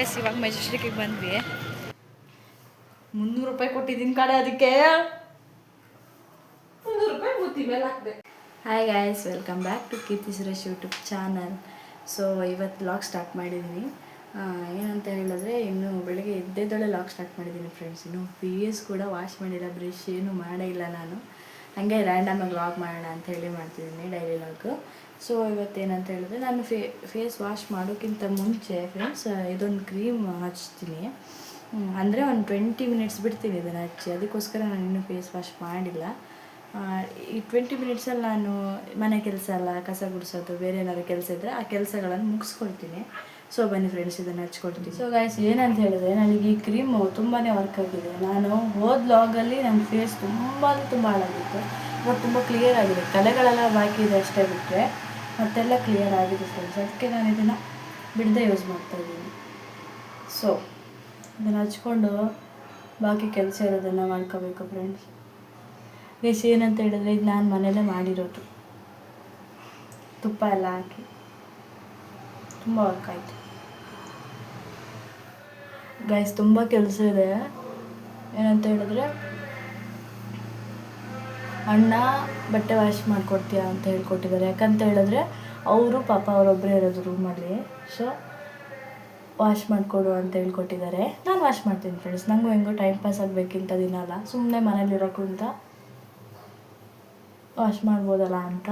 Guys ಇವಾಗ ಮೆಜೆಸ್ಟಿಕ್ಕಿಗೆ ಬಂದ್ವಿ. 300 ರೂಪಾಯಿ ಕೊಟ್ಟಿದ್ದೀನಿ ಕಡೆ ಅದಕ್ಕೆ. 300 ರೂಪಾಯಿ ಬುತ್ತಿ ಮೇಲೆ ಹಾಕಿದೆ. Hi guys, welcome back to Keerthy Suresh YouTube channel. So ಇವತ್ತು ಲಾಗ್ ಸ್ಟಾರ್ಟ್ ಮಾಡಿದ್ದೀನಿ. ಏನಂತ ಹೇಳಿದ್ರೆ, ಇನ್ನು ಬೆಳಗ್ಗೆ ಎದ್ದೇದೊಳೆ ಲಾಗ್ ಸ್ಟಾರ್ಟ್ ಮಾಡಿದ್ದೀನಿ ಫ್ರೆಂಡ್ಸ್. ಇನ್ನು ಫೇಸ್ ಕೂಡ ವಾಶ್ ಮಾಡಿಲ್ಲ, ಬ್ರಷ್ ಏನೂ ಮಾಡೇ ಇಲ್ಲ ನಾನು. ಹಾಗೆ ರ್ಯಾಂಡಮಾಗಿ ಲಾಗ್ ಮಾಡೋಣ ಅಂತ ಹೇಳಿ ಮಾಡ್ತಿದ್ದೀನಿ ಡೈಲಿ ಲಾಗು. ಸೊ ಇವತ್ತೇನಂತ ಹೇಳಿದ್ರೆ, ನಾನು ಫೇಸ್ ವಾಶ್ ಮಾಡೋಕ್ಕಿಂತ ಮುಂಚೆ ಫ್ರೆಂಡ್ಸ್ ಇದೊಂದು ಕ್ರೀಮ್ ಹಚ್ತೀನಿ. ಅಂದರೆ ಒಂದು 20 ಮಿನಿಟ್ಸ್ ಬಿಡ್ತೀನಿ ಇದನ್ನು ಹಚ್ಚಿ. ಅದಕ್ಕೋಸ್ಕರ ನಾನು ಇನ್ನೂ ಫೇಸ್ ವಾಶ್ ಮಾಡಿಲ್ಲ. ಈ 20 ಮಿನಿಟ್ಸಲ್ಲಿ ನಾನು ಮನೆ ಕೆಲಸ ಎಲ್ಲ, ಕಸ ಗುಡಿಸೋದು, ಬೇರೆ ಏನಾದ್ರು ಕೆಲಸ ಇದ್ದರೆ ಆ ಕೆಲಸಗಳನ್ನು ಮುಗಿಸ್ಕೊಳ್ತೀನಿ. ಸೊ ಬನ್ನಿ ಫ್ರೆಂಡ್ಸ್, ಇದನ್ನು ಹಚ್ಕೊಳ್ತೀನಿ. ಸೊ ಗೈಸ್, ಏನಂತ ಹೇಳಿದ್ರೆ, ನನಗೆ ಈ ಕ್ರೀಮು ತುಂಬಾ ವರ್ಕ್ ಆಗಿದೆ. ನಾನು ಹೋದ ಲಾಗಲ್ಲಿ ನನ್ನ ಫೇಸ್ ತುಂಬ ಹಾಳಾಗಿತ್ತು. ಇವಾಗ ತುಂಬ ಕ್ಲಿಯರ್ ಆಗಿದೆ. ಕಲೆಗಳೆಲ್ಲ ಬಾಕಿ ಇದೆ ಅಷ್ಟೇ ಬಿಟ್ಟರೆ ಮತ್ತೆಲ್ಲ ಕ್ಲಿಯರ್ ಆಗಿದೆ ಫ್ರೆಂಡ್ಸ್. ಅದಕ್ಕೆ ನಾನು ಇದನ್ನು ಬಿಡದೆ ಯೂಸ್ ಮಾಡ್ತಾಯಿದ್ದೀನಿ. ಸೊ ಇದನ್ನು ಹಚ್ಕೊಂಡು ಬಾಕಿ ಕೆಲಸ ಇರೋದನ್ನು ಮಾಡ್ಕೋಬೇಕು ಫ್ರೆಂಡ್ಸ್. ಗೈಸ್, ಏನಂತ ಹೇಳಿದ್ರೆ, ಇದು ನಾನು ಮನೆಯಲ್ಲೇ ಮಾಡಿರೋದು, ತುಪ್ಪ ಎಲ್ಲ ಹಾಕಿ ತುಂಬ ವರ್ಕ್ ಆಯಿತು ಗೈಸ್. ತುಂಬ ಕೆಲಸ ಇದೆ. ಏನಂತ ಹೇಳಿದ್ರೆ, ಅಣ್ಣ ಬಟ್ಟೆ ವಾಶ್ ಮಾಡಿಕೊಡ್ತೀಯಾ ಅಂತ ಹೇಳ್ಕೊಟ್ಟಿದ್ದಾರೆ. ಯಾಕಂತ ಹೇಳಿದ್ರೆ ಅವರು ಪಾಪ ಅವರೊಬ್ಬರೇ ಇರೋದು ರೂಮಲ್ಲಿ. ಸೊ ವಾಶ್ ಮಾಡಿಕೊಡು ಅಂತ ಹೇಳ್ಕೊಟ್ಟಿದ್ದಾರೆ. ನಾನು ವಾಶ್ ಮಾಡ್ತೀನಿ ಫ್ರೆಂಡ್ಸ್. ನನಗೂ ಹೆಂಗೋ ಟೈಮ್ ಪಾಸ್ ಆಗಬೇಕಿಂತ ದಿನ ಅಲ್ಲ, ಸುಮ್ಮನೆ ಮನೇಲಿರೋಕ್ಕೂ ಅಂತ ವಾಶ್ ಮಾಡ್ಬೋದಲ್ಲ ಅಂತ.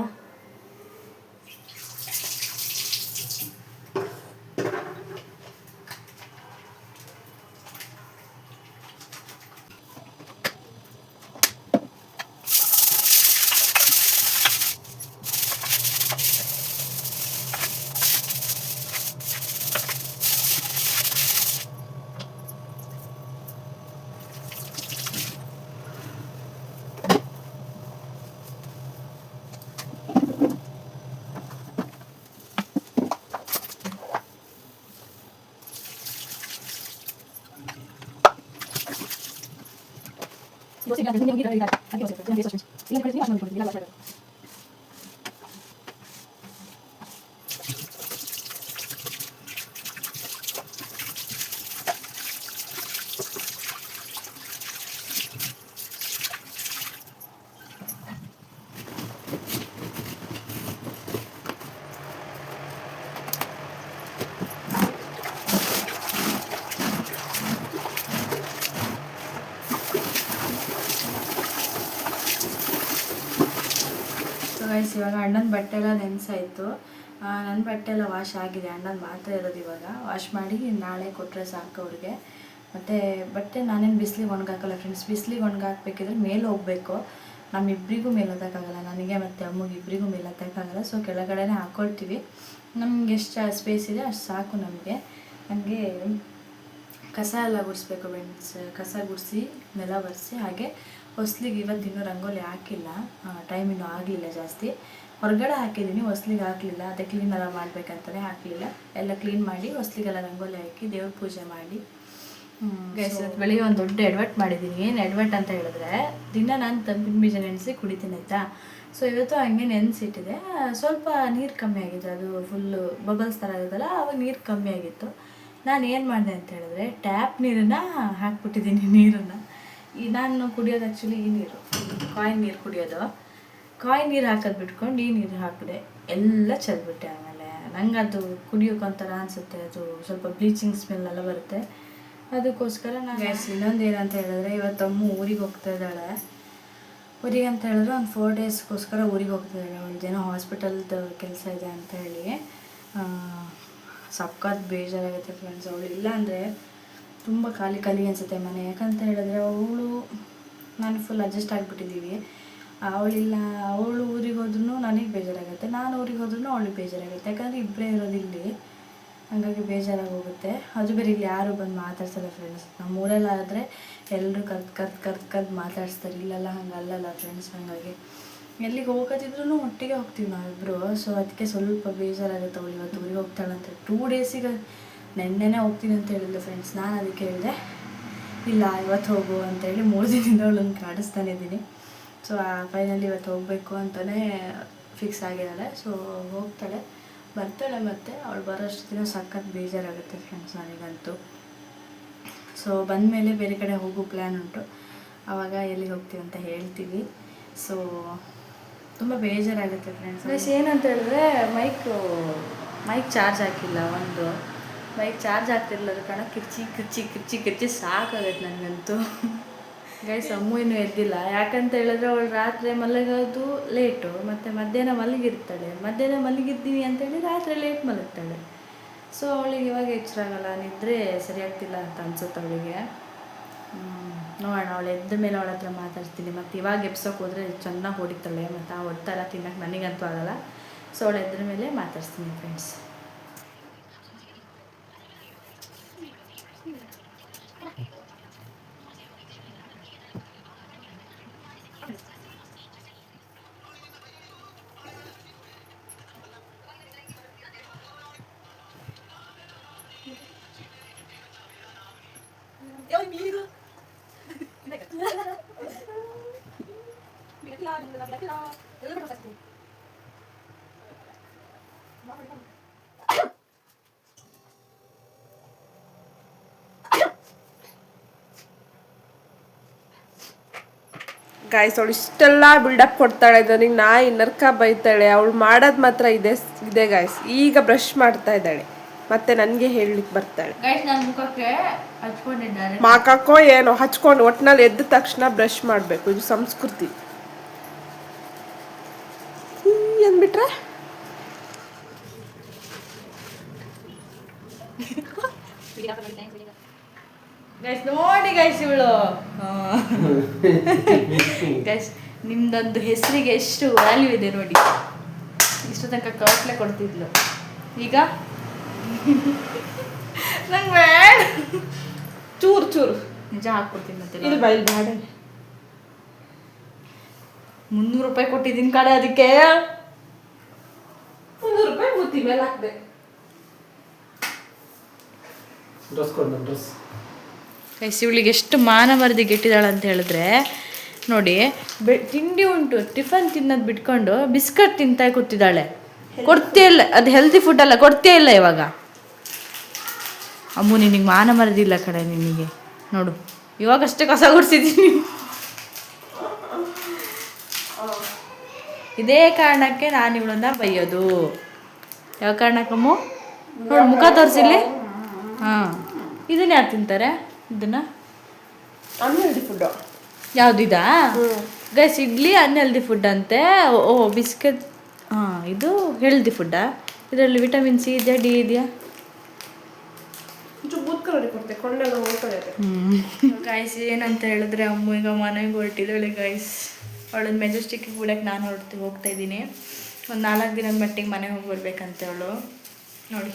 ಗೈಸ್, ಇವಾಗ ಅಣ್ಣನ ಬಟ್ಟೆ ಎಲ್ಲ ನೆನೆಸಾಯಿತು. ನನ್ನ ಬಟ್ಟೆ ಎಲ್ಲ ವಾಶ್ ಆಗಿದೆ. ಅಣ್ಣನ ಮಾತ್ರ ಇರೋದು ಇವಾಗ. ವಾಶ್ ಮಾಡಿ ನಾಳೆ ಕೊಟ್ಟರೆ ಸಾಕು ಅವ್ರಿಗೆ. ಮತ್ತು ಬಟ್ಟೆ ನಾನೇನು ಬಿಸಿಲಿಗೆ ಒಣಗಾಕಲ್ಲ ಫ್ರೆಂಡ್ಸ್. ಬಿಸಿಲಿಗೆ ಒಣಗಾಕ್ಬೇಕಿದ್ರೆ ಮೇಲೆ ಹೋಗಬೇಕು. ನಮ್ಮಿಬ್ಬರಿಗೂ ಮೇಲೆ ಹತ್ತಕ್ಕಾಗಲ್ಲ, ನನಗೆ ಮತ್ತು ಅಮ್ಮಗೆ ಇಬ್ಬರಿಗೂ ಮೇಲೆ ಹತ್ತಕ್ಕಾಗಲ್ಲ. ಸೊ ಕೆಳಗಡೆನೇ ಹಾಕ್ಕೊಳ್ತೀವಿ. ನಮ್ಗೆ ಎಷ್ಟು ಸ್ಪೇಸ್ ಇದೆ ಅಷ್ಟು ಸಾಕು ನಮಗೆ. ನನಗೆ ಕಸ ಎಲ್ಲ ಗುಡಿಸ್ಬೇಕು ಫ್ರೆಂಡ್ಸ್. ಕಸ ಗುಡಿಸಿ ನೆಲ ಒರೆಸಿ, ಹಾಗೆ ಹೊಸ್ಲಿಗೆ ಇವತ್ತಿನ್ನೂ ರಂಗೋಲಿ ಹಾಕಿಲ್ಲ. ಟೈಮ್ ಇನ್ನೂ ಆಗಲಿಲ್ಲ ಜಾಸ್ತಿ. ಹೊರಗಡೆ ಹಾಕಿದ್ದೀನಿ, ಹೊಸ್ಲಿಗೆ ಹಾಕಲಿಲ್ಲ. ಅದೇ ಕ್ಲೀನ್ ಎಲ್ಲ ಮಾಡಬೇಕಂತಲೇ ಹಾಕಲಿಲ್ಲ. ಎಲ್ಲ ಕ್ಲೀನ್ ಮಾಡಿ ಹೊಸ್ಲಿಗೆಲ್ಲ ರಂಗೋಲಿ ಹಾಕಿ ದೇವ್ರ ಪೂಜೆ ಮಾಡಿ ಗೈಸ್, ಬೆಳಿಗ್ಗೆ ಒಂದು ದೊಡ್ಡ ಎಡ್ವರ್ಟ್ ಮಾಡಿದ್ದೀನಿ. ಏನು ಎಡ್ವರ್ಟ್ ಅಂತ ಹೇಳಿದ್ರೆ, ದಿನ ನಾನು ತಂಪಿನ ಬೀಜ ನೆನೆಸಿ ಕುಡಿತೀನಿ ಆಯಿತಾ. ಸೊ ಇವತ್ತು ಹಂಗೆ ನೆನೆಸಿಟ್ಟಿದೆ. ಸ್ವಲ್ಪ ನೀರು ಕಮ್ಮಿ ಆಗಿತ್ತು, ಅದು ಫುಲ್ಲು ಬಬಲ್ಸ್ ಥರ ಆಗುತ್ತಲ್ಲ, ಆವಾಗ ನೀರು ಕಮ್ಮಿ ಆಗಿತ್ತು. ನಾನು ಏನು ಮಾಡಿದೆ ಅಂತ ಹೇಳಿದ್ರೆ, ಟ್ಯಾಪ್ ನೀರನ್ನು ಹಾಕ್ಬಿಟ್ಟಿದ್ದೀನಿ. ನೀರನ್ನು ನಾನು ಕುಡಿಯೋದು ಆ್ಯಕ್ಚುಲಿ ಈ ನೀರು, ಕಾಯಿನ್ ನೀರು ಕುಡಿಯೋದು. ಕಾಯಿನ್ ನೀರು ಹಾಕೋದು ಬಿಟ್ಕೊಂಡು ಈ ನೀರು ಹಾಕಿದೆ, ಎಲ್ಲ ಚೆಲ್ಬಿಟ್ಟೆ. ಆಮೇಲೆ ನಂಗೆ ಅದು ಕುಡಿಯೋಕ್ಕೊಂಥರ ಅನಿಸುತ್ತೆ, ಅದು ಸ್ವಲ್ಪ ಬ್ಲೀಚಿಂಗ್ ಸ್ಮೆಲ್ಲೆಲ್ಲ ಬರುತ್ತೆ. ಅದಕ್ಕೋಸ್ಕರ ನಾನು ಗೈಸ್, ಇನ್ನೊಂದು ಏನಂತ ಹೇಳಿದ್ರೆ, ಇವತ್ತು ಅಮ್ಮ ಊರಿಗೆ ಹೋಗ್ತಾ ಇದ್ದಾಳೆ. ಊರಿಗೆ ಅಂತ ಹೇಳಿದ್ರೆ ಒಂದು 4 ಡೇಸ್ಗೋಸ್ಕರ ಊರಿಗೆ ಹೋಗ್ತಾ ಇದ್ದಾಳೆ. ಅವಳದೇನೋ ಹಾಸ್ಪಿಟಲ್ದು ಕೆಲಸ ಇದೆ ಅಂತ ಹೇಳಿ. ಸಕ್ಕತ್ ಬೇಜಾರಾಗುತ್ತೆ ಫ್ರೆಂಡ್ಸ್. ಅವಳು ಇಲ್ಲ ಅಂದರೆ ತುಂಬ ಖಾಲಿ ಅನಿಸುತ್ತೆ ಮನೆ. ಯಾಕಂತ ಹೇಳಿದ್ರೆ ನಾನು ಫುಲ್ ಅಡ್ಜಸ್ಟ್ ಆಗಿಬಿಟ್ಟಿದ್ದೀವಿ. ಅವಳಿಲ್ಲ, ಅವಳು ಊರಿಗೆ ಹೋದ್ರೂ ನನಗೆ ಬೇಜಾರಾಗುತ್ತೆ, ನಾನು ಊರಿಗೆ ಹೋದ್ರೂ ಅವಳಿಗೆ ಬೇಜಾರಾಗುತ್ತೆ. ಯಾಕಂದರೆ ಇಬ್ಬರೇ ಇರೋದು ಇಲ್ಲಿ, ಹಾಗಾಗಿ ಬೇಜಾರಾಗಿ ಹೋಗುತ್ತೆ. ಅದು ಬೇರೆ ಇಲ್ಲಿ ಯಾರು ಬಂದು ಮಾತಾಡ್ಸಲ್ಲ ಫ್ರೆಂಡ್ಸ್. ನಮ್ಮೂರಲ್ಲಾದರೆ ಎಲ್ಲರೂ ಕರ್ದು ಮಾತಾಡಿಸ್ತಾರೆ. ಇಲ್ಲೆಲ್ಲ ಹಂಗಲ್ಲಲ್ಲ ಫ್ರೆಂಡ್ಸ್. ಹಾಗಾಗಿ ಎಲ್ಲಿಗೆ ಹೋಗೋದಿದ್ರೂ ಒಟ್ಟಿಗೆ ಹೋಗ್ತೀವಿ ನಾವಿಬ್ಬರು. ಸೊ ಅದಕ್ಕೆ ಸ್ವಲ್ಪ ಬೇಜಾರಾಗುತ್ತೆ. ಅವಳು ಇವತ್ತು ಊರಿಗೆ ಹೋಗ್ತಾಳಂತೆ. 2 ಡೇಸಿಗೆ ನೆನ್ನೆನೇ ಹೋಗ್ತೀನಿ ಅಂತ ಹೇಳಿದ್ಲು ಫ್ರೆಂಡ್ಸ್. ನಾನು ಅದಕ್ಕೆ ಹೇಳಿದೆ, ಇಲ್ಲ ಇವತ್ತು ಹೋಗು ಅಂತೇಳಿ 3 ದಿನದಿಂದ ಅವಳನ್ನು ಕಾಡಿಸ್ತಾನೆ ಇದ್ದೀನಿ. ಸೊ ಫೈನಲಿ ಇವತ್ತು ಹೋಗಬೇಕು ಅಂತಲೇ ಫಿಕ್ಸ್ ಆಗಿದ್ದಾಳೆ. ಸೊ ಹೋಗ್ತಾಳೆ. ಬರ್ತಾಳೆ ಮತ್ತೆ ಅವಳು ಬರೋಷ್ಟು ದಿನ ಸಖತ್ ಬೇಜಾರಾಗುತ್ತೆ ಫ್ರೆಂಡ್ಸ್ ನನಗಂತೂ. ಸೊ ಬಂದಮೇಲೆ ಬೇರೆ ಕಡೆ ಹೋಗೋ ಪ್ಲ್ಯಾನ್ ಉಂಟು, ಆವಾಗ ಎಲ್ಲಿಗೆ ಹೋಗ್ತೀವಿ ಅಂತ ಹೇಳ್ತೀವಿ. ಸೊ ತುಂಬ ಬೇಜಾರಾಗುತ್ತೆ ಫ್ರೆಂಡ್ಸ್. ಏನಂತ ಹೇಳಿದ್ರೆ ಮೈಕ್ ಚಾರ್ಜ್ ಹಾಕಿಲ್ಲ, ಒಂದು ಮೈಕ್ ಚಾರ್ಜ್ ಆಗ್ತಿರ್ಲಿಲ್ಲ ಕಾರಣ ಕಿರ್ಚಿ ಸಾಕಾಗತ್ತೆ ನನಗಂತೂ. ಗೈಸ್ ಅಮ್ಮು ಇನ್ನೂ ಎದ್ದಿಲ್ಲ, ಯಾಕಂತ ಹೇಳಿದ್ರೆ ಅವಳು ರಾತ್ರಿ ಮಲಗೋದು ಲೇಟು, ಮತ್ತು ಮಧ್ಯಾಹ್ನ ಮಲಗಿರ್ತೀವಿ ಅಂತೇಳಿ ರಾತ್ರಿ ಲೇಟ್ ಮಲಗ್ತಾಳೆ. ಸೊ ಅವಳಿಗೆ ಇವಾಗ ಎಚ್ಚರ ಆಗಲ್ಲ, ನಿದ್ರೆ ಸರಿಯಾಗ್ತಿಲ್ಲ ಅಂತ ಅನ್ಸುತ್ತೆ ಅವಳಿಗೆ. ನೋಡೋಣ, ಅವಳು ಎದ್ದ ಮೇಲೆ ಅವಳ ಹತ್ರ ಮಾತಾಡ್ತೀನಿ. ಮತ್ತು ಇವಾಗ ಎಬ್ಸೋಕೆ ಹೋದರೆ ಚೆನ್ನಾಗಿ ಹೊಡಿತಾಳೆ, ಮತ್ತು ಆ ಹೊಡ್ತಾರ ತಿನ್ನೋಕೆ ನನಗಂತೂ ಆಗಲ್ಲ. ಸೊ ಅವಳು ಎದ್ರ ಮೇಲೆ ಮಾತಾಡ್ತೀನಿ ಫ್ರೆಂಡ್ಸ್. ಗಾಯ್ಸ್ ಅವಳು ಇಷ್ಟೆಲ್ಲ ಬಿಲ್ಡಪ್ ಕೊಡ್ತಾಳೆ, ನನಗೆ ನಾಯಿ ನರ್ಕ ಬೈತಾಳೆ. ಅವಳು ಮಾಡೋದು ಮಾತ್ರ ಇದೆ ಗಾಯ್ಸ್. ಈಗ ಬ್ರಷ್ ಮಾಡ್ತಾ ಇದ್ದಾಳೆ, ಮತ್ತೆ ನನಗೆ ಹೇಳಲಿಕ್ಕೆ ಬರ್ತಾಳೆ. ಮಾಕಕ್ಕೋ ಏನೋ ಹಚ್ಕೊಂಡು ಒಟ್ಟಿನಲ್ಲಿ ಎದ್ದ ತಕ್ಷಣ ಬ್ರಷ್ ಮಾಡಬೇಕು, ಇದು ಸಂಸ್ಕೃತಿ ಅಂದ್ಬಿಟ್ರೆ. ಗೈಸ್ ನೋಡಿ ಗೈಸ್, ಇವಳು ಗೈಸ್ ನಿಮ್ದೊಂದು ಹೆಸರಿಗೆ ಎಷ್ಟು ವ್ಯಾಲ್ಯೂ ಇದೆ ನೋಡಿ. ಇಷ್ಟು ತನಕ ಕಟ್ಲೆ ಕೊಡ್ತಿದ್ಲು, ಈಗ ನಂಗೆ ಬೇಡ, ಚೂರು ನಿಜ ಹಾಕ್ಕೊಡ್ತೀನಿ. ಮತ್ತೆ ಇಲ್ಲಿ ಬೈಲ್ ಬೇಡ, 300 ರೂಪಾಯಿ ಕೊಟ್ಟಿದ್ದೀನಿ ಕಡೆ, ಅದಕ್ಕೆ 300 ರೂಪಾಯಿ ಬುತ್ತಿ ಮೇಲೆ ಹಾಕ್ದೆ. ಗೈಸ್ ಇವಳಿಗೆ ಎಷ್ಟು ಮಾನ ಮರದಿ ಗೆಟ್ಟಿದ್ದಾಳೆ ಅಂತ ಹೇಳಿದ್ರೆ ನೋಡಿ, ತಿಂಡಿ ಉಂಟು, ಟಿಫನ್ ತಿನ್ನೋದು ಬಿಟ್ಕೊಂಡು ಬಿಸ್ಕಟ್ ತಿಂತಾ ಕೂತಿದ್ದಾಳೆ. ಕೊಡ್ತೇ ಇಲ್ಲ, ಅದು ಹೆಲ್ದಿ ಫುಡ್ ಅಲ್ಲ, ಕೊಡ್ತೇ ಇಲ್ಲ ಇವಾಗ. ಅಮ್ಮು ನಿನಗೆ ಮಾನ ಮರದಿಲ್ಲ ಕಡೆ, ನಿನಗೆ ನೋಡು ಇವಾಗಷ್ಟೇ ಕಸ ಗುಡಿಸಿದ್ದೀನಿ. ಇದೇ ಕಾರಣಕ್ಕೆ ನಾನು ಇವಳನ್ನ ಬೈಯೋದು. ಯಾವ ಕಾರಣಕ್ಕಮ್ಮು ನೋಡು, ಮುಖ ತೋರಿಸಿಲ್ಲಿ. ಹಾಂ, ಇದನ್ನ ಯಾರು ತಿಂತಾರೆ? ಇದನ್ನ ಅನ್ಹೆಲ್ದಿ ಫುಡ್ ಯಾವುದಿದಾ ಗೈಸ್? ಇಡ್ಲಿ ಅನ್ಹೆಲ್ದಿ ಫುಡ್ ಅಂತೆ. ಓ ಬಿಸ್ಕೆಟ್, ಹಾಂ ಇದು ಹೆಲ್ದಿ ಫುಡ್ಡಾ? ಇದರಲ್ಲಿ ವಿಟಮಿನ್ ಸಿ ಇದೆಯಾ, ಡಿ ಇದೆಯಾ? ಗೈಸ್ ಏನಂತ ಹೇಳಿದ್ರೆ ಅಮ್ಮ ಈಗ ಮನೆಗೆ ಹೊರಟಿದ್ದಾಳೆ ಗೈಸ್. ಅವಳನ್ನ ಮೆಜೆಸ್ಟಿಕ್ಗೆ ಬಿಡಕ್ಕೆ ನಾನು ಹೋಗ್ತಾ ಇದ್ದೀನಿ. ಒಂದು 4 ದಿನದ ಮಟ್ಟಿಗೆ ಮನೆಗೆ ಹೋಗಿ ಬರ್ಬೇಕಂತೆ ಅವಳು. ನೋಡಿ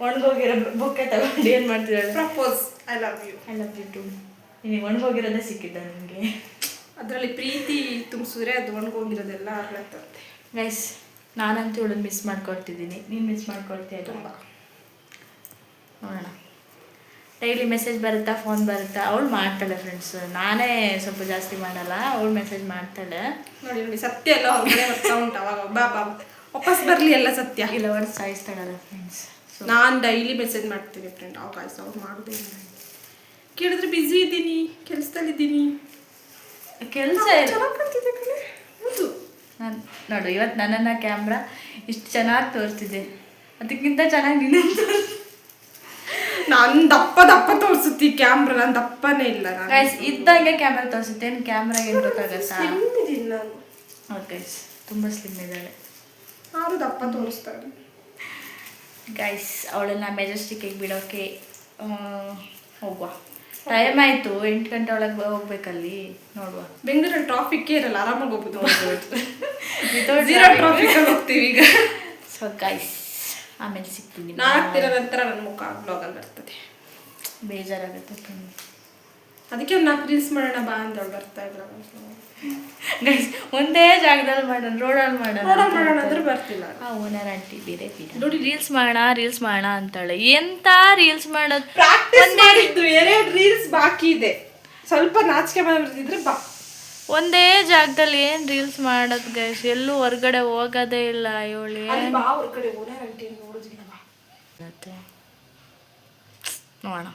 ಒಣಗೋಗಿರೋ ಬೊಕ್ಕೆ ತಗೊಂಡು ಏನು ಮಾಡ್ತಿದ್ದಾಳೆ? Propose, I love you too. ನಿನಗೆ ಒಣಗೋಗಿರೋದೇ ಸಿಕ್ಕಿದ್ದ ನಿಮಗೆ? ಅದರಲ್ಲಿ ಪ್ರೀತಿ ತುಂಬಿಸಿದ್ರೆ ಅದು ಒಣಗೋಗಿರೋದೆಲ್ಲ ಆಗ್ಲತ್ತೆ ಗೈಸ್. ನಾನಂತೂ ಇವಳನ್ನ ಮಿಸ್ ಮಾಡ್ಕೊಳ್ತಿದ್ದೀನಿ, ನೀನು ಮಿಸ್ ಮಾಡ್ಕೊಳ್ತೀಯ ತುಂಬ. ನೋಡೋಣ, ಡೈಲಿ ಮೆಸೇಜ್ ಬರುತ್ತಾ, ಫೋನ್ ಬರುತ್ತಾ? ಅವಳು ಮಾಡ್ತಾಳೆ ಫ್ರೆಂಡ್ಸ್, ನಾನೇ ಸ್ವಲ್ಪ ಜಾಸ್ತಿ ಮಾಡಲ್ಲ, ಅವಳು ಮೆಸೇಜ್ ಮಾಡ್ತಾಳೆ. ನೋಡಿ ಸತ್ಯ ಎಲ್ಲ ಹೊರಗಡೆ ಬರ್ತಾ ಉಂಟು. ಅವಾಗ ಬಾ ವಾಪಸ್ ಬರಲಿ ಎಲ್ಲ ಸತ್ಯ. ಇಲ್ಲ ಅವ್ರು ಸಾಯಿಸ್ತಾಳಲ್ಲ ಫ್ರೆಂಡ್ಸ್. ನಾನು ಡೈಲಿ ಮೆಸೇಜ್ ಮಾಡ್ತೀನಿ ಫ್ರೆಂಡ್, ಅವ್ರು ಮಾಡೋದೇ ಇಲ್ಲ. ಕೇಳಿದ್ರೆ ಬ್ಯುಸಿ ಇದ್ದೀನಿ, ಕೆಲಸದಲ್ಲಿದ್ದೀನಿ. ಕೆಲಸ ನಾನು ನೋಡು, ಇವತ್ತು ನನ್ನನ್ನು ಕ್ಯಾಮ್ರಾ ಇಷ್ಟು ಚೆನ್ನಾಗಿ ತೋರಿಸ್ತಿದೆ, ಅದಕ್ಕಿಂತ ಚೆನ್ನಾಗಿ ನೀನು ನಾನು ದಪ್ಪ ತೋರಿಸುತ್ತಿ ಕ್ಯಾಮ್ರಾ. ನಾನು ದಪ್ಪನೇ ಇಲ್ಲ, ಇದ್ದಂಗೆ ಕ್ಯಾಮ್ರಾ ತೋರಿಸುತ್ತೆ. ಏನು ಕ್ಯಾಮ್ರಾಗೆ ಏನು ಗೊತ್ತಾಗತ್ತಾ? ನಾನು ಗೈಸ್ ತುಂಬ ಸ್ಲಿಮ್ ಇದ್ದಾಳೆ, ಆರು ದಪ್ಪ ತೋರಿಸ್ತಾರೆ ಗೈಸ್. ಅವಳನ್ನ ಮೆಜೆಸ್ಟಿಕ್ಕಿಗೆ ಬಿಡೋಕ್ಕೆ ಹೋಗುವ. ಟೈಮ್ ಆಯಿತು, 8 ಗಂಟೆ ಒಳಗೆ ಹೋಗ್ಬೇಕಲ್ಲಿ. ನೋಡುವ, ಬೆಂಗಳೂರಲ್ಲಿ ಟ್ರಾಫಿಕ್ಕೇ ಇರಲ್ಲ, ಆರಾಮಾಗಿ ಹೋಗ್ಬೋದು. ಟ್ರಾಫಿಕ್ ಹೋಗ್ತೀವಿ ಈಗ. ಸೊ ಗೈಸ್ ಆಮೇಲೆ ಸಿಗ್ತೀನಿ. 4 ದಿನ ನಂತರ ನನ್ನ ಮುಖ ಬ್ಲಾಗಲ್ಲಿ ಬರ್ತದೆ. ಬೇಜಾರಾಗುತ್ತೆ. ಅದಕ್ಕೆ ಒಂದು 4 ರೀಲ್ಸ್ ಮಾಡೋಣ ಬಾ ಅಂದವಳು, ಬರ್ತಾ ಇಲ್ಲ ಗೈಸ್. ಒಂದೇ ಜಾಗದಲ್ಲಿ ಮಾಡೋಣ, ರೋಡಲ್ಲಿ ಮಾಡೋಣ ಅಂದ್ರೆ ಬರ್ತಿಲ್ಲ. ಓನರ್ ಆಂಟಿ ಬೇರೆ ನೋಡಿ ರೀಲ್ಸ್ ಮಾಡೋಣ ಅಂತಾಳೆ. ಎಂತ ರೀಲ್ಸ್ ಮಾಡೋದು? ಪ್ರಾಕ್ಟೀಸ್ ಮಾಡಿದ್ದು 2 ರೀಲ್ಸ್ ಬಾಕಿ ಇದೆ, ಸ್ವಲ್ಪ ನಾಚಿಕೆ ಬರ್ತಿದ್ರೆ ಬಾ. ಒಂದೇ ಜಾಗದಲ್ಲಿ ಏನು ರೀಲ್ಸ್ ಮಾಡೋದು ಗೈಸ್, ಎಲ್ಲೂ ಹೊರ್ಗಡೆ ಹೋಗೋದೇ ಇಲ್ಲ ಇವಳಿ. ಮತ್ತೆ ನೋಡೋಣ,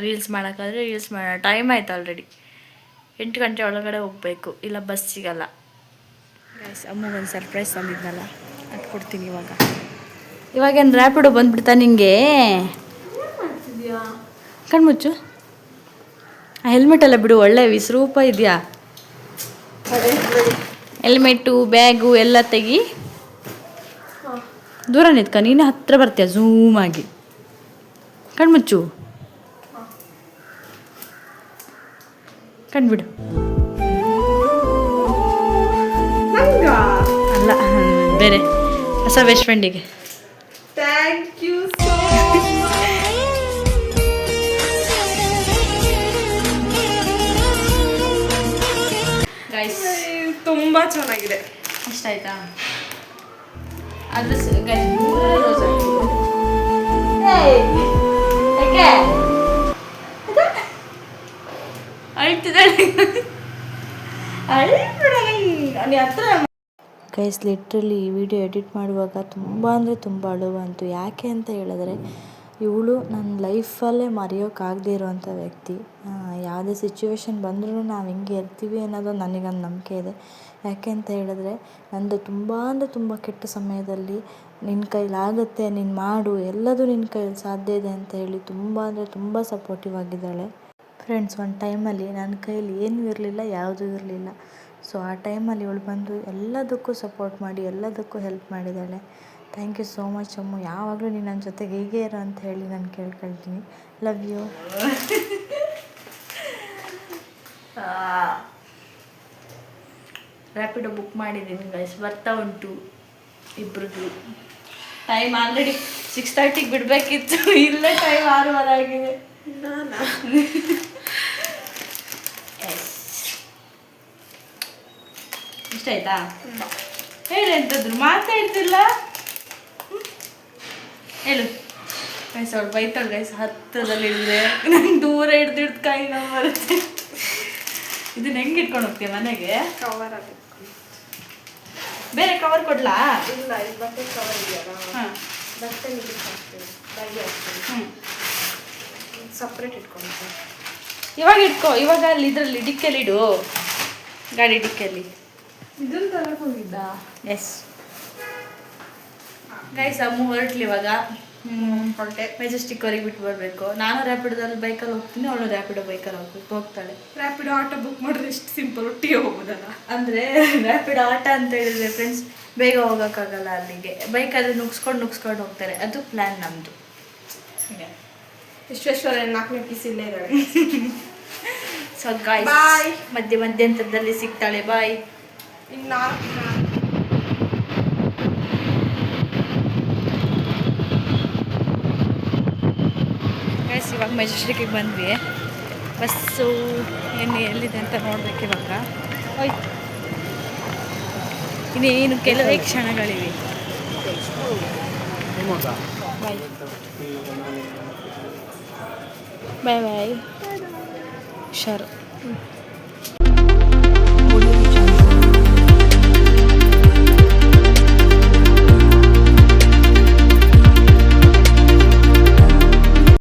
ರೀಲ್ಸ್ ಮಾಡೋಕ್ಕಾದ್ರೆ ರೀಲ್ಸ್ ಮಾಡೋಣ. ಟೈಮ್ ಆಯ್ತು ಆಲ್ರೆಡಿ, 8 ಗಂಟೆ ಒಳಗಡೆ ಹೋಗಬೇಕು, ಇಲ್ಲ ಬಸ್ ಸಿಗಲ್ಲ. ಗೈಸ್ ಅಮ್ಮಗೊಂದು ಸರ್ಪ್ರೈಸ್ ತಂದಿದ್ನಲ್ಲ, ಅದು ಕೊಡ್ತೀನಿ ಇವಾಗೇನು ರ್ಯಾಪಿಡೋ ಬಂದ್ಬಿಡ್ತಾ ನಿಂಗೆ? ಕಣ್ಮುಚ್ಚು. ಆ ಹೆಲ್ಮೆಟ್ ಎಲ್ಲ ಬಿಡು, ಒಳ್ಳೆ ವಿಸ್ರೂಪ ಇದೆಯಾ. ಹೆಲ್ಮೆಟ್ಟು ಬ್ಯಾಗು ಎಲ್ಲ ತೆಗಿ, ದೂರ ನಿಂತ್ಕ, ನೀನೇ ಹತ್ತಿರ ಬರ್ತೀಯ ಝೂಮ್ ಆಗಿ. ಕಣ್ಮುಚ್ಚು, ಕಣ್ಬಿಡು. ಅಲ್ಲ, ಬೇರೆ ಹೊಸ ಬೆಸ್ಟ್ ಫ್ರೆಂಡಿಗೆ. ಥ್ಯಾಂಕ್ ಯು ಸೋ ಗೈಸ್ ತುಂಬ ಚೆನ್ನಾಗಿದೆ. ಇಷ್ಟ ಆಯ್ತಾ? ಅದು ಗೈಸ್ ಲಿಟ್ರಲಿ ಈ ವಿಡಿಯೋ ಎಡಿಟ್ ಮಾಡುವಾಗ ತುಂಬ ಅಂದರೆ ತುಂಬ ಅಳು ಬಂತು. ಯಾಕೆ ಅಂತ ಹೇಳಿದ್ರೆ, ಇವಳು ನನ್ನ ಲೈಫಲ್ಲೇ ಮರೆಯೋಕ್ಕಾಗದೇ ಇರೋವಂಥ ವ್ಯಕ್ತಿ. ಯಾವುದೇ ಸಿಚುವೇಶನ್ ಬಂದ್ರೂ ನಾವು ಹಿಂಗೆ ಇರ್ತೀವಿ ಅನ್ನೋದು ನನಗೊಂದು ನಂಬಿಕೆ ಇದೆ. ಯಾಕೆ ಅಂತ ಹೇಳಿದ್ರೆ, ನಂದು ತುಂಬ ಅಂದರೆ ತುಂಬ ಕೆಟ್ಟ ಸಮಯದಲ್ಲಿ ನಿನ್ನ ಕೈಲಾಗುತ್ತೆ, ನೀನು ಮಾಡು, ಎಲ್ಲದೂ ನಿನ್ನ ಕೈಯಲ್ಲಿ ಸಾಧ್ಯ ಇದೆ ಅಂತ ಹೇಳಿ ತುಂಬ ಅಂದರೆ ತುಂಬ ಸಪೋರ್ಟಿವ್ ಆಗಿದ್ದಾಳೆ. ಫ್ರೆಂಡ್ಸ್, ಒಂದು ಟೈಮಲ್ಲಿ ನನ್ನ ಕೈಯಲ್ಲಿ ಏನೂ ಇರಲಿಲ್ಲ, ಯಾವುದೂ ಇರಲಿಲ್ಲ. ಸೊ ಆ ಟೈಮಲ್ಲಿ ಇವಳು ಬಂದು ಎಲ್ಲದಕ್ಕೂ ಸಪೋರ್ಟ್ ಮಾಡಿ, ಎಲ್ಲದಕ್ಕೂ ಹೆಲ್ಪ್ ಮಾಡಿದ್ದಾಳೆ. ಥ್ಯಾಂಕ್ ಯು ಸೋ ಮಚ್ ಅಮ್ಮು. ಯಾವಾಗಲೂ ನೀನು ನನ್ನ ಜೊತೆಗೆ ಹೀಗೆ ಇರೋ ಅಂತ ಹೇಳಿ ನಾನು ಕೇಳ್ಕೊಳ್ತೀನಿ. Love you. ರ್ಯಾಪಿಡೋ ಬುಕ್ ಮಾಡಿದ್ದೀನಿ ಗೈಸ್, ಬರ್ತಾ ಉಂಟು ಇಬ್ರದ್ದು. ಟೈಮ್ ಆಲ್ರೆಡಿ 6:30ಗೆ ಬಿಡಬೇಕಿತ್ತು, ಇಲ್ಲೇ ಟೈಮ್ 6:15 ಆಗಿದೆ. ಇಷ್ಟ ಆಯ್ತಾ? ಹೇಳಿ ಎಂತದ್ರು ಮಾತಾಡ್ತಿಲ್ಲ, ಹೇಳು. ಗೈಸ್ ಅವಳು ಬೈತಾಳೆ ಗೈಸ್, ಹತ್ತದಲ್ಲಿ ಹಿಡಿದ್ರೆ ನಂಗೆ ದೂರ ಹಿಡ್ದು ಕೈ ನೋವು ಬರುತ್ತೆ. ಇದನ್ನ ಹೆಂಗೆ ಇಟ್ಕೊಂಡು ಹೋಗ್ತೀಯ ಮನೆಗೆ? ಕವರ್ ಬೇರೆ ಕವರ್ ಕೊಡ್ಲಾ? ಇಲ್ಲ, ಇದು ಬಟ್ಟೆ ಕವರ್ ಇದೆಯಲ್ಲ, ಹಾಂ, ಬಟ್ಟೆ ಹಾಕ್ತೀನಿ, ಬೈಗೆ ಹಾಕ್ತೀನಿ, ಸಪ್ರೇಟ್ ಇಟ್ಕೊಳ್ತೀನಿ. ಇವಾಗ ಇಟ್ಕೋ, ಇವಾಗ ಅಲ್ಲಿ ಇದರಲ್ಲಿ ಡಿಕ್ಕಲ್ಲಿ ಇಡು, ಗಾಡಿ ಡಿಕ್ಕಲ್ಲಿ. ಇದನ್ನು ತಗೊಂಡು ಹೋಗಿದ್ದ. ಎಸ್ ಗೈಸ್, ಅಮ್ಮು ಹೊರಟ್ಲಿ ಇವಾಗ. ಹೊರಟೆ. ಮೆಜೆಸ್ಟಿಕ್ವರೆಗೆ ಬಿಟ್ಟು ಬರಬೇಕು. ನಾನು ರ್ಯಾಪಿಡೋದಲ್ಲಿ ಬೈಕಲ್ಲಿ ಹೋಗ್ತೀನಿ, ಅವಳು ರ್ಯಾಪಿಡೋ ಬೈಕಲ್ಲಿ ಹೋಗ್ತಾಳೆ. ರ್ಯಾಪಿಡೋ ಆಟೋ ಬುಕ್ ಮಾಡಿದ್ರೆ ಎಷ್ಟು ಸಿಂಪಲ್, ಒಟ್ಟಿಗೆ ಹೋಗೋದಲ್ಲ. ಅಂದರೆ ರ್ಯಾಪಿಡೋ ಆಟ ಅಂತ ಹೇಳಿದ್ರೆ ಫ್ರೆಂಡ್ಸ್, ಬೇಗ ಹೋಗೋಕ್ಕಾಗಲ್ಲ ಅಲ್ಲಿಗೆ. ಬೈಕಲ್ಲಿ ನುಗ್ಸ್ಕೊಂಡು ಹೋಗ್ತಾರೆ, ಅದು ಪ್ಲ್ಯಾನ್ ನಮ್ಮದು. ವಿಶ್ವೇಶ್ವರ 4ನೇ ಪೀಸ್ ಇಲ್ಲೇ ಇದ್ದಾಳೆ. ಸೊ ಗಾಯ್ಸ್, ಬಾಯ್. ಮಧ್ಯಂತರದಲ್ಲಿ ಸಿಗ್ತಾಳೆ. ಬಾಯ್. ಇನ್ನು ಗೈಸ್, ಇವಾಗ ಮೆಜೆಸ್ಟಿಕ್ಗೆ ಬಂದ್ವಿ. ಬಸ್ಸು ಎಲ್ಲಿದೆ ಅಂತ ನೋಡ್ಬೇಕು ಇವಾಗ. ಹೋಯ್ತು, ಇನ್ನೇನು ಕೆಲವೇ ಕ್ಷಣಗಳಿವೆ. ಬಾಯ್ ಬಾಯ್ ಬಾಯ್. ಹುಷಾರು.